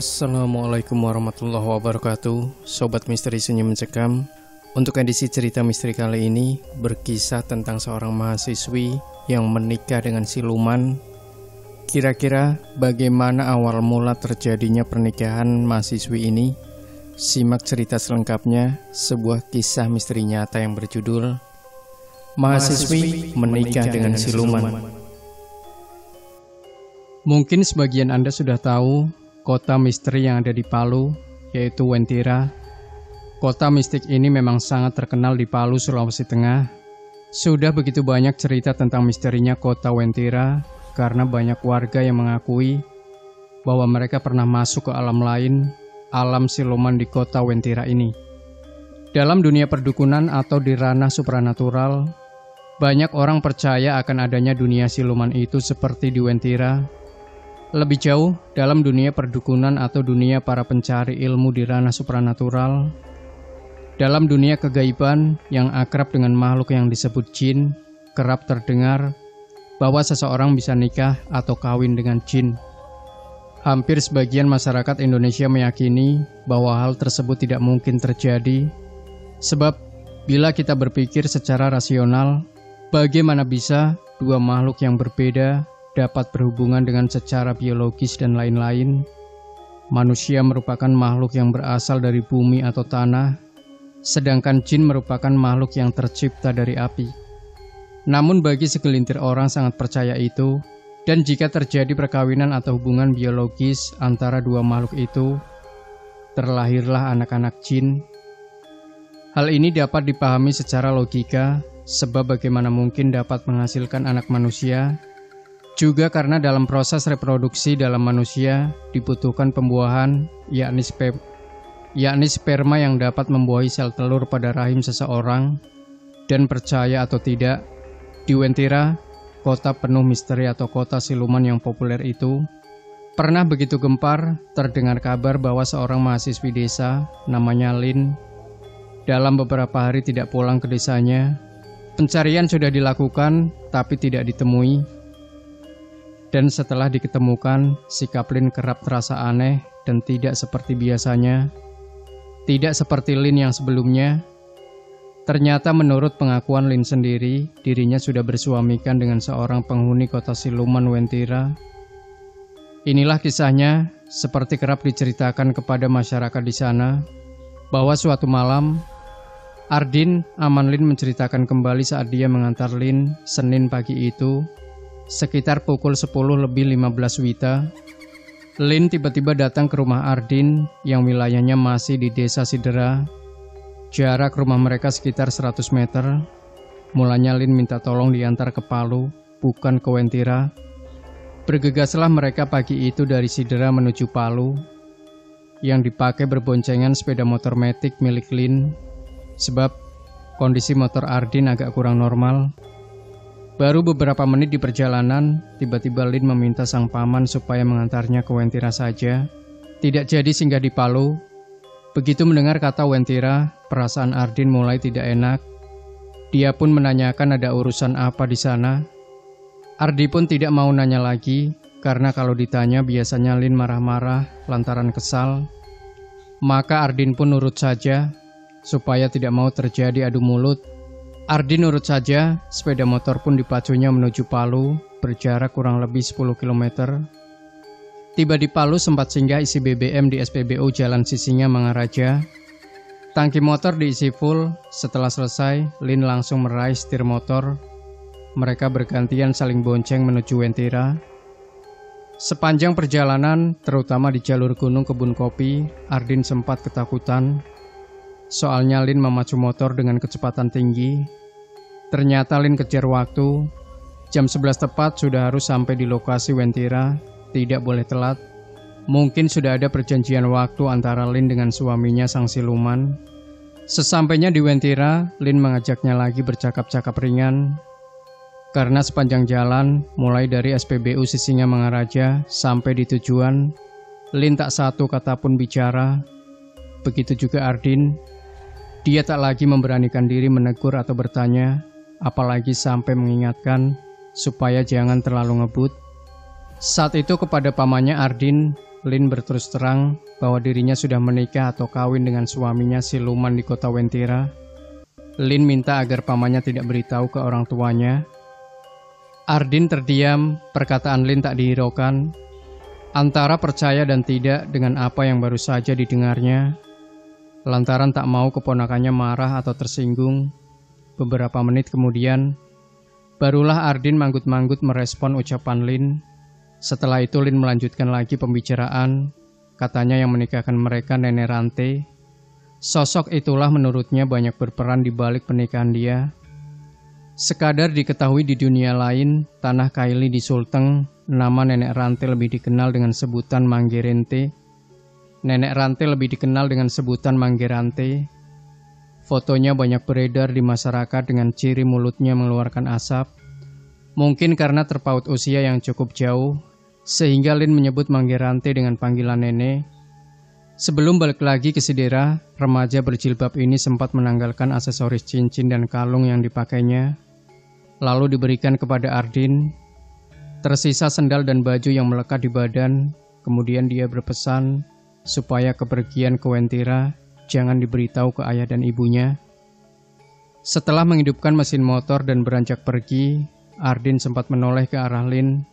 Assalamualaikum warahmatullahi wabarakatuh. Sobat Misteri Senyum Mencekam. Untuk edisi cerita misteri kali ini berkisah tentang seorang mahasiswi yang menikah dengan siluman. Kira-kira bagaimana awal mula terjadinya pernikahan mahasiswi ini? Simak cerita selengkapnya, sebuah kisah misteri nyata yang berjudul Mahasiswi Menikah dengan Siluman. Mungkin sebagian Anda sudah tahu kota misteri yang ada di Palu, yaitu Wentira. Kota mistik ini memang sangat terkenal di Palu, Sulawesi Tengah. Sudah begitu banyak cerita tentang misterinya kota Wentira, karena banyak warga yang mengakui bahwa mereka pernah masuk ke alam lain, alam siluman di kota Wentira ini. Dalam dunia perdukunan atau di ranah supranatural, banyak orang percaya akan adanya dunia siluman itu seperti di Wentira. Lebih jauh, dalam dunia perdukunan atau dunia para pencari ilmu di ranah supranatural, dalam dunia kegaiban yang akrab dengan makhluk yang disebut jin, kerap terdengar bahwa seseorang bisa nikah atau kawin dengan jin. Hampir sebagian masyarakat Indonesia meyakini bahwa hal tersebut tidak mungkin terjadi, sebab bila kita berpikir secara rasional, bagaimana bisa dua makhluk yang berbeda dapat berhubungan dengan secara biologis dan lain-lain. Manusia merupakan makhluk yang berasal dari bumi atau tanah, sedangkan jin merupakan makhluk yang tercipta dari api. Namun bagi segelintir orang sangat percaya itu, dan jika terjadi perkawinan atau hubungan biologis antara dua makhluk itu, terlahirlah anak-anak jin. Hal ini dapat dipahami secara logika, sebab bagaimana mungkin dapat menghasilkan anak manusia, juga karena dalam proses reproduksi dalam manusia dibutuhkan pembuahan, yakni sperma yang dapat membuahi sel telur pada rahim seseorang. Dan percaya atau tidak, di Wentira, kota penuh misteri atau kota siluman yang populer itu, pernah begitu gempar terdengar kabar bahwa seorang mahasiswi desa, namanya Lin, dalam beberapa hari tidak pulang ke desanya. Pencarian sudah dilakukan, tapi tidak ditemui. Dan setelah diketemukan, sikap Lin kerap terasa aneh dan tidak seperti biasanya. Tidak seperti Lin yang sebelumnya. Ternyata menurut pengakuan Lin sendiri, dirinya sudah bersuamikan dengan seorang penghuni kota siluman Wentira. Inilah kisahnya, seperti kerap diceritakan kepada masyarakat di sana, bahwa suatu malam, Ardin Aman Lin menceritakan kembali saat dia mengantar Lin Senin pagi itu, sekitar pukul 10:15 WITA, Lin tiba-tiba datang ke rumah Ardin yang wilayahnya masih di desa Sidera. Jarak rumah mereka sekitar 100 meter. Mulanya Lin minta tolong diantar ke Palu, bukan ke Wentira. Bergegaslah mereka pagi itu dari Sidera menuju Palu, yang dipakai berboncengan sepeda motor matic milik Lin, sebab kondisi motor Ardin agak kurang normal. Baru beberapa menit di perjalanan, tiba-tiba Lin meminta sang paman supaya mengantarnya ke Wentira saja. Tidak jadi singgah di Palu. Begitu mendengar kata Wentira, perasaan Ardin mulai tidak enak. Dia pun menanyakan ada urusan apa di sana. Ardi pun tidak mau nanya lagi, karena kalau ditanya biasanya Lin marah-marah lantaran kesal. Maka Ardin pun nurut saja, supaya tidak mau terjadi adu mulut. Ardin nurut saja, sepeda motor pun dipacunya menuju Palu, berjarak kurang lebih 10 km. Tiba di Palu sempat singgah isi BBM di SPBU Jalan Sisinga Mangaraja. Tangki motor diisi full, setelah selesai, Lin langsung meraih setir motor. Mereka bergantian saling bonceng menuju Wentira. Sepanjang perjalanan, terutama di jalur gunung kebun kopi, Ardin sempat ketakutan. Soalnya Lin memacu motor dengan kecepatan tinggi. Ternyata Lin kejar waktu. Jam 11 tepat sudah harus sampai di lokasi Wentira. Tidak boleh telat. Mungkin sudah ada perjanjian waktu antara Lin dengan suaminya sang siluman. Sesampainya di Wentira, Lin mengajaknya lagi bercakap-cakap ringan. Karena sepanjang jalan, mulai dari SPBU Sisinga Mangaraja sampai di tujuan, Lin tak satu kata pun bicara. Begitu juga Ardin. Dia tak lagi memberanikan diri menegur atau bertanya, apalagi sampai mengingatkan supaya jangan terlalu ngebut. Saat itu kepada pamannya Ardin, Lin berterus terang bahwa dirinya sudah menikah atau kawin dengan suaminya siluman di kota Wentira. Lin minta agar pamannya tidak beritahu ke orang tuanya. Ardin terdiam, perkataan Lin tak dihiraukan. Antara percaya dan tidak dengan apa yang baru saja didengarnya. Lantaran tak mau keponakannya marah atau tersinggung. Beberapa menit kemudian, barulah Ardin manggut-manggut merespon ucapan Lin. Setelah itu Lin melanjutkan lagi pembicaraan. Katanya yang menikahkan mereka Nenek Rante. Sosok itulah menurutnya banyak berperan di balik pernikahan dia. Sekadar diketahui di dunia lain, tanah Kaili di Sulteng, nama Nenek Rante lebih dikenal dengan sebutan Manggerente. Nenek Rante lebih dikenal dengan sebutan Manggerante. Fotonya banyak beredar di masyarakat dengan ciri mulutnya mengeluarkan asap. Mungkin karena terpaut usia yang cukup jauh, sehingga Lin menyebut Manggerante dengan panggilan nenek. Sebelum balik lagi ke Sidera, remaja berjilbab ini sempat menanggalkan aksesoris cincin dan kalung yang dipakainya, lalu diberikan kepada Ardin. Tersisa sendal dan baju yang melekat di badan. Kemudian dia berpesan supaya kepergian ke Wentira jangan diberitahu ke ayah dan ibunya. Setelah menghidupkan mesin motor dan beranjak pergi, Ardin sempat menoleh ke arah Lin.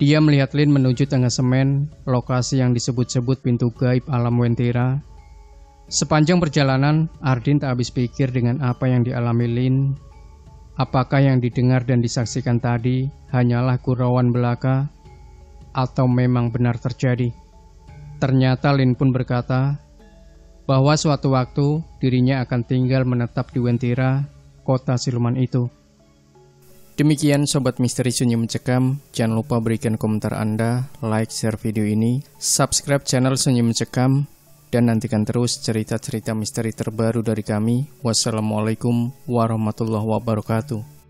Dia melihat Lin menuju Tengah Semen, lokasi yang disebut-sebut pintu gaib alam Wentira. Sepanjang perjalanan, Ardin tak habis pikir dengan apa yang dialami Lin. Apakah yang didengar dan disaksikan tadi hanyalah gurauan belaka, atau memang benar terjadi? Ternyata Lin pun berkata bahwa suatu waktu dirinya akan tinggal menetap di Wentira, kota siluman itu. Demikian Sobat Misteri Sunyi Mencekam, jangan lupa berikan komentar Anda, like, share video ini, subscribe channel Sunyi Mencekam, dan nantikan terus cerita-cerita misteri terbaru dari kami. Wassalamualaikum warahmatullahi wabarakatuh.